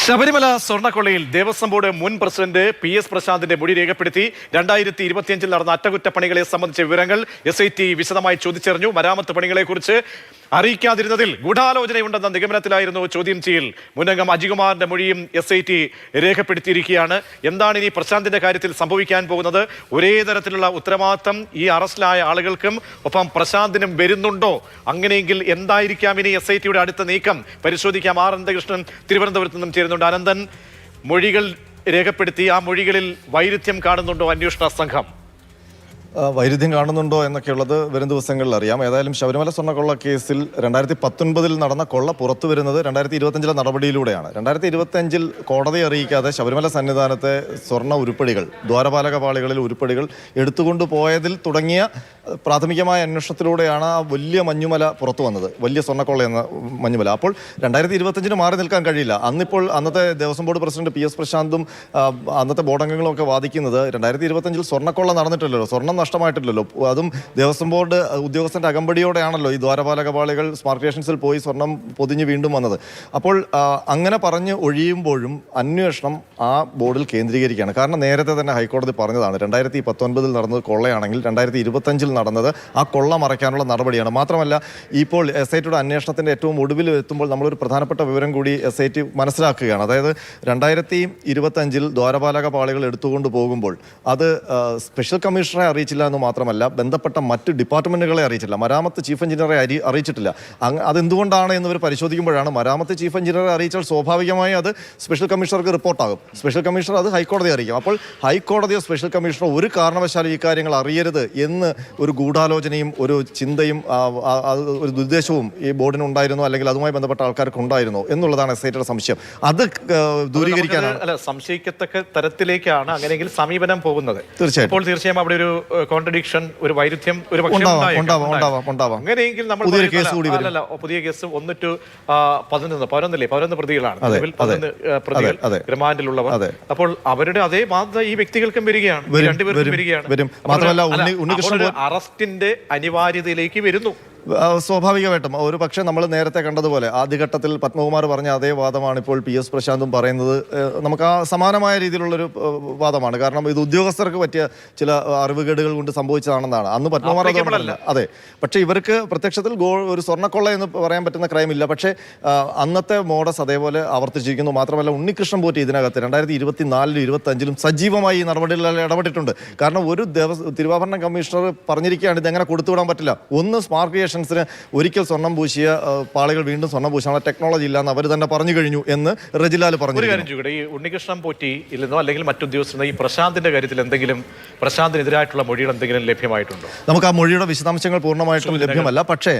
Sabarimala സ്വർണ്ണക്കൊള്ളയിൽ Devaswom board മുൻ president PS പ്രശാന്തിന്റെ മൊഴി രേഖപ്പെടുത്തി 2025 നടന്ന അറ്റകുറ്റപ്പണികളെ സംബന്ധിച്ച വിവരങ്ങൾ SIT വിശദമായി ചോദിച്ചറിഞ്ഞു. മരാമത്ത് പണികളെക്കുറിച്ച് അറിയിക്കാതിരുന്നതിൽ ഗൂഢാലോചനയുണ്ടെന്ന നിഗമനത്തിലായിരുന്നു ചോദ്യം ചെയ്യൽ. മുന്നംഗം അജികുമാറിന്റെ മൊഴിയും SIT രേഖപ്പെടുത്തിയിരിക്കുകയാണ്. എന്താണ് ഇനി പ്രശാന്തിന്റെ കാര്യത്തിൽ സംഭവിക്കാൻ പോകുന്നത്? ഒരേ തരത്തിലുള്ള ഉത്തരവാദിത്തം ഈ അറസ്റ്റിലായ ആളുകൾക്കും ഒപ്പം പ്രശാന്തിനും വരുന്നുണ്ടോ? അങ്ങനെയെങ്കിൽ എന്തായിരിക്കാം ഇനി SITയുടെ അടുത്ത നീക്കം? പരിശോധിക്കാം. ആർ അനന്തകൃഷ്ണൻ തിരുവനന്തപുരത്ത് നിന്നും ചേരുന്നുണ്ട്. അനന്തൻ, മൊഴികൾ രേഖപ്പെടുത്തി ആ മൊഴികളിൽ വൈരുദ്ധ്യം കാണുന്നുണ്ടോ അന്വേഷണ സംഘം? വൈരുദ്ധ്യം കാണുന്നുണ്ടോ എന്നൊക്കെയുള്ളത് വരും ദിവസങ്ങളിൽ അറിയാം. ഏതായാലും ശബരിമല സ്വർണ്ണക്കൊള്ള കേസിൽ 2019 നടന്ന കൊള്ള പുറത്തു വരുന്നത് 2025 നടപടിയിലൂടെയാണ്. 2025 കോടതിയെ അറിയിക്കാതെ ശബരിമല സന്നിധാനത്തെ സ്വർണ്ണ ഉരുപ്പടികൾ, ദ്വാരപാലക പാളികളിൽ ഉരുപ്പടികൾ എടുത്തുകൊണ്ടു പോയതിൽ തുടങ്ങിയ പ്രാഥമികമായ അന്വേഷണത്തിലൂടെയാണ് ആ വലിയ മഞ്ഞുമല പുറത്തു വന്നത്, വലിയ സ്വർണ്ണക്കൊള്ള എന്ന മഞ്ഞുമല. അപ്പോൾ 2025 മാറി നിൽക്കാൻ കഴിയില്ല. അന്നത്തെ ദേവസ്വം ബോർഡ് പ്രസിഡന്റ് PS പ്രശാന്തും അന്നത്തെ ബോർഡംഗങ്ങളും ഒക്കെ വാദിക്കുന്നത് 2025 സ്വർണ്ണക്കൊള്ള നടന്നിട്ടില്ലല്ലോ, സ്വർണ്ണം നഷ്ടമായിട്ടില്ലല്ലോ, അതും ദേവസ്വം ബോർഡ് ഉദ്യോഗസ്ഥന്റെ അകമ്പടിയോടെയാണല്ലോ ഈ ദ്വാരപാലക പാളികൾ സ്മാർട്ട് സ്റ്റേഷൻസിൽ പോയി സ്വർണം പൊതിഞ്ഞ് വീണ്ടും വന്നത്. അപ്പോൾ അങ്ങനെ പറഞ്ഞ് ഒഴിയുമ്പോഴും അന്വേഷണം ആ ബോർഡിൽ കേന്ദ്രീകരിക്കുകയാണ്. കാരണം നേരത്തെ തന്നെ ഹൈക്കോടതി പറഞ്ഞതാണ് 2019 നടന്നത് കൊള്ളയാണെങ്കിൽ 2025 നടന്നത് ആ കൊള്ള മറയ്ക്കാനുള്ള നടപടിയാണ്. മാത്രമല്ല ഇപ്പോൾ SITയുടെ അന്വേഷണത്തിന്റെ ഏറ്റവും ഒടുവിൽ എത്തുമ്പോൾ നമ്മളൊരു പ്രധാനപ്പെട്ട വിവരം കൂടി SIT മനസ്സിലാക്കുകയാണ്. അതായത് 2025 ദ്വാരപാലക പാളികൾ എടുത്തുകൊണ്ട് പോകുമ്പോൾ അത് സ്പെഷ്യൽ കമ്മീഷണറെ അറിയിച്ചില്ല എന്ന് മാത്രമല്ല, ബന്ധപ്പെട്ട മറ്റ് ഡിപ്പാർട്ട്മെന്റുകളെ അറിയിച്ചില്ല, മരാമത്ത് ചീഫ് എഞ്ചിനീയറെ അറിയിച്ചിട്ടില്ല. അതെന്തുകൊണ്ടാണ് എന്നിവർ പരിശോധിക്കുമ്പോഴാണ് മരാമത്ത് ചീഫ് എഞ്ചിനീയറെ അറിയിച്ചാൽ സ്വാഭാവികമായി അത് സ്പെഷ്യൽ കമ്മീഷണർക്ക് റിപ്പോർട്ടാകും. സ്പെഷ്യൽ കമ്മീഷണർ അത് ഹൈക്കോടതിയെ അറിയിക്കും. അപ്പോൾ ഹൈക്കോടതിയോ സ്പെഷ്യൽ കമ്മീഷണർ ഒരു കാരണവശാലും ഈ കാര്യങ്ങൾ അറിയരുത് എന്ന് ഒരു ഗൂഢാലോചനയും ഒരു ചിന്തയും ഒരു ദുരുദ്ദേശവും ഈ ബോർഡിന് ഉണ്ടായിരുന്നോ, അല്ലെങ്കിൽ അതുമായി ബന്ധപ്പെട്ട ആൾക്കാർക്ക് ഉണ്ടായിരുന്നോ എന്നുള്ളതാണ് SITയുടെ സംശയം. അത് ദൂരീകരിക്കാനാണ്, സംശയിക്കത്തക്ക തരത്തിലേക്കാണ് അങ്ങനെയെങ്കിൽ സമീപനം പോകുന്നത്. തീർച്ചയായും അവിടെ ഒരു കോൺട്രഡിക്ഷൻ, ഒരു വൈരുദ്ധ്യം ഒരു അങ്ങനെയെങ്കിൽ നമ്മൾ പുതിയ കേസ് 1 to 11 പ്രതികളാണ്, 11 പ്രതികൾ റിമാൻഡിലുള്ളവർ. അപ്പോൾ അവരുടെ അതേ ബാധ്യത ഈ വ്യക്തികൾക്കും വരികയാണ്, രണ്ടുപേർക്കും വരികയാണ്. അറസ്റ്റിന്റെ അനിവാര്യതയിലേക്ക് വരുന്നു. സ്വാഭാവികമായിട്ടും ഒരു പക്ഷേ നമ്മൾ നേരത്തെ കണ്ടതുപോലെ ആദ്യഘട്ടത്തിൽ പത്മകുമാർ പറഞ്ഞ അതേ വാദമാണ് ഇപ്പോൾ PS പ്രശാന്തും പറയുന്നത്. നമുക്ക് ആ സമാനമായ രീതിയിലുള്ളൊരു വാദമാണ്. കാരണം ഇത് ഉദ്യോഗസ്ഥർക്ക് പറ്റിയ ചില അറിവുകേടുകൾ കൊണ്ട് സംഭവിച്ചതാണെന്നാണ് അന്ന് പത്മകുമാർ പറഞ്ഞത്. അതെ, പക്ഷേ ഇവർക്ക് പ്രത്യക്ഷത്തിൽ ഒരു സ്വർണ്ണക്കൊള്ള എന്ന് പറയാൻ പറ്റുന്ന ക്രൈം ഇല്ല. പക്ഷേ അന്നത്തെ മോഡസ് അതേപോലെ ആവർത്തിച്ചിരിക്കുന്നു. മാത്രമല്ല ഉണ്ണികൃഷ്ണൻ പോറ്റി ഇതിനകത്ത് 2024 25 സജീവമായി ഈ നടപടികളിൽ ഇടപെട്ടിട്ടുണ്ട്. കാരണം ഒരു തിരുവാഭരണ കമ്മീഷണർ പറഞ്ഞിരിക്കുകയാണ് ഇതെങ്ങനെ കൊടുത്തുവിടാൻ പറ്റില്ല. ഒന്ന് സ്മാർട്ട് ഒരിക്കൽ സ്വർണം പൂശിയ പാളികൾ വീണ്ടും സ്വർണം പൂശാനുള്ള ടെക്നോളജി ഇല്ലാന്ന് അവർ തന്നെ പറഞ്ഞു കഴിഞ്ഞു എന്ന് റജിലാൽ പറഞ്ഞു. ഈ ഉണ്ണികൃഷ്ണൻ പോറ്റി ഇല്ലെന്നോ അല്ലെങ്കിൽ മറ്റുദ്യോഗസ്ഥർ ഈ പ്രശാന്തിന്റെ കാര്യത്തിൽ എന്തെങ്കിലും പ്രശാന്തിനെതിരായിട്ടുള്ള മൊഴികൾ എന്തെങ്കിലും ലഭ്യമായിട്ടുണ്ടോ? നമുക്ക് ആ മൊഴിയുടെ വിശദാംശങ്ങൾ പൂർണ്ണമായിട്ടും ലഭ്യമല്ല. പക്ഷേ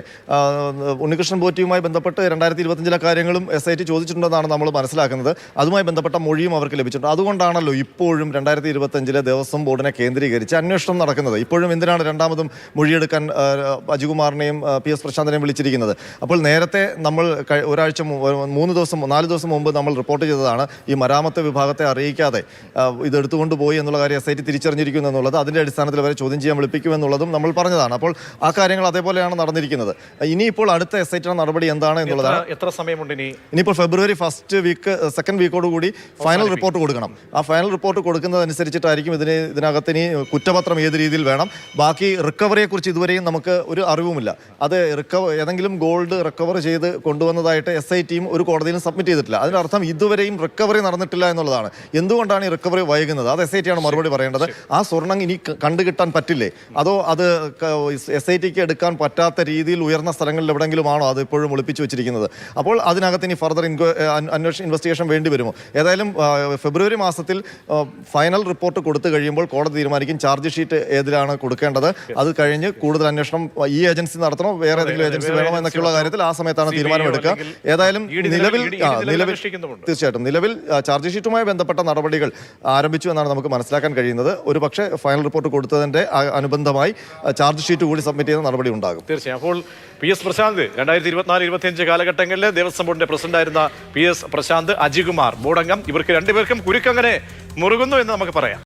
ഉണ്ണികൃഷ്ണൻ പോറ്റിയുമായി ബന്ധപ്പെട്ട് 2025 കാര്യങ്ങളും SIT ചോദിച്ചിട്ടുണ്ടെന്നാണ് നമ്മൾ മനസ്സിലാക്കുന്നത്. അതുമായി ബന്ധപ്പെട്ട മൊഴിയും അവർക്ക് ലഭിച്ചിട്ടുണ്ട്. അതുകൊണ്ടാണല്ലോ ഇപ്പോഴും 2025 ദേവസ്വം ബോർഡിനെ കേന്ദ്രീകരിച്ച് അന്വേഷണം നടക്കുന്നത്. ഇപ്പോഴും എന്തിനാണ് രണ്ടാമതും മൊഴിയെടുക്കാൻ അജികുമാറിനെയും PS പ്രശാന്തിനെയും വിളിച്ചിരിക്കുന്നത്? അപ്പോൾ നേരത്തെ നമ്മൾ 4 ദിവസം മുമ്പ് നമ്മൾ റിപ്പോർട്ട് ചെയ്തതാണ് ഈ മരാമത്ത് വിഭാഗത്തെ അറിയിക്കാതെ ഇതെടുത്തുകൊണ്ട് പോയി എന്നുള്ള കാര്യം SIT തിരിച്ചറിഞ്ഞിരിക്കുന്നു എന്നുള്ളത്. അതിൻ്റെ അടിസ്ഥാനത്തിൽ വരെ ചോദ്യം ചെയ്യാൻ വിളിപ്പിക്കുമെന്നുള്ളതും നമ്മൾ പറഞ്ഞതാണ്. അപ്പോൾ ആ കാര്യങ്ങൾ അതേപോലെയാണ് നടന്നിരിക്കുന്നത്. ഇനിയിപ്പോൾ അടുത്ത SITയുടെ നടപടി എന്താണ് എന്നുള്ളതാണ്. എത്ര സമയമുണ്ട് ഇനിയിപ്പോൾ ഫെബ്രുവരി 2nd വീക്കോടുകൂടി ഫൈനൽ റിപ്പോർട്ട് കൊടുക്കണം. ആ ഫൈനൽ റിപ്പോർട്ട് കൊടുക്കുന്നതനുസരിച്ചിട്ടായിരിക്കും ഇതിനകത്ത് ഇനി കുറ്റപത്രം ഏത് രീതിയിൽ വേണം. ബാക്കി റിക്കവറിയെക്കുറിച്ച് ഇതുവരെയും നമുക്ക് ഒരു അറിവുമില്ല. അത് ഏതെങ്കിലും ഗോൾഡ് റിക്കവർ ചെയ്ത് കൊണ്ടുവന്നതായിട്ട് SITയും ഒരു കോടതിയിലും സബ്മിറ്റ് ചെയ്തിട്ടില്ല. അതിനർത്ഥം ഇതുവരെയും റിക്കവറി നടന്നിട്ടില്ല എന്നുള്ളതാണ്. എന്തുകൊണ്ടാണ് ഈ റിക്കവറി വൈകുന്നത്? അത് SITയാണ് മറുപടി പറയേണ്ടത്. ആ സ്വർണം ഇനി കണ്ടുകിട്ടാൻ പറ്റില്ലേ, അതോ അത് SITക്ക് എടുക്കാൻ പറ്റാത്ത രീതിയിൽ ഉയർന്ന സ്ഥലങ്ങളിൽ എവിടെയെങ്കിലും ആണോ അത് ഇപ്പോഴും ഒളിപ്പിച്ചു വെച്ചിരിക്കുന്നത്? അപ്പോൾ അതിനകത്ത് ഇനി ഫർദർ ഇൻവെസ്റ്റിഗേഷൻ വേണ്ടി വരുമോ? ഏതായാലും ഫെബ്രുവരി മാസത്തിൽ ഫൈനൽ റിപ്പോർട്ട് കൊടുത്തു കഴിയുമ്പോൾ കോടതി തീരുമാനിക്കും ചാർജ് ഷീറ്റ് ഏതിലാണ് കൊടുക്കേണ്ടത്. അത് കഴിഞ്ഞ് കൂടുതൽ അന്വേഷണം ഈ ഏജൻസി നടത്തണോ വേറെ ഏതെങ്കിലും ഏജൻസി വേണോ എന്നൊക്കെയുള്ള കാര്യത്തിൽ ആ സമയത്താണ് തീരുമാനമെടുക്കുക. ഏതായാലും നിലവിൽ ചാർജ് ഷീറ്റുമായി ബന്ധപ്പെട്ട നടപടികൾ ആരംഭിച്ചു എന്നാണ് നമുക്ക് മനസ്സിലാക്കാൻ കഴിയുന്നത്. ഒരു പക്ഷേ ഫൈനൽ റിപ്പോർട്ട് കൊടുത്തതിന്റെ അനുബന്ധമായി ചാർജ് ഷീറ്റ് കൂടി സബ്മിറ്റ് ചെയ്യുന്ന നടപടി ഉണ്ടാകും. തീർച്ചയായും. അപ്പോൾ PS പ്രശാന്ത് 2024-25 കാലഘട്ടങ്ങളിൽ ദേവസ്വം ബോർഡിന്റെ പ്രസിഡന്റായിരുന്ന PS പ്രശാന്ത്, അജികുമാർ ബോർഡംഗം, ഇവർക്ക് രണ്ടുപേർക്കും കുരുക്കങ്ങനെ മുറുകുന്നു എന്ന് നമുക്ക് പറയാം.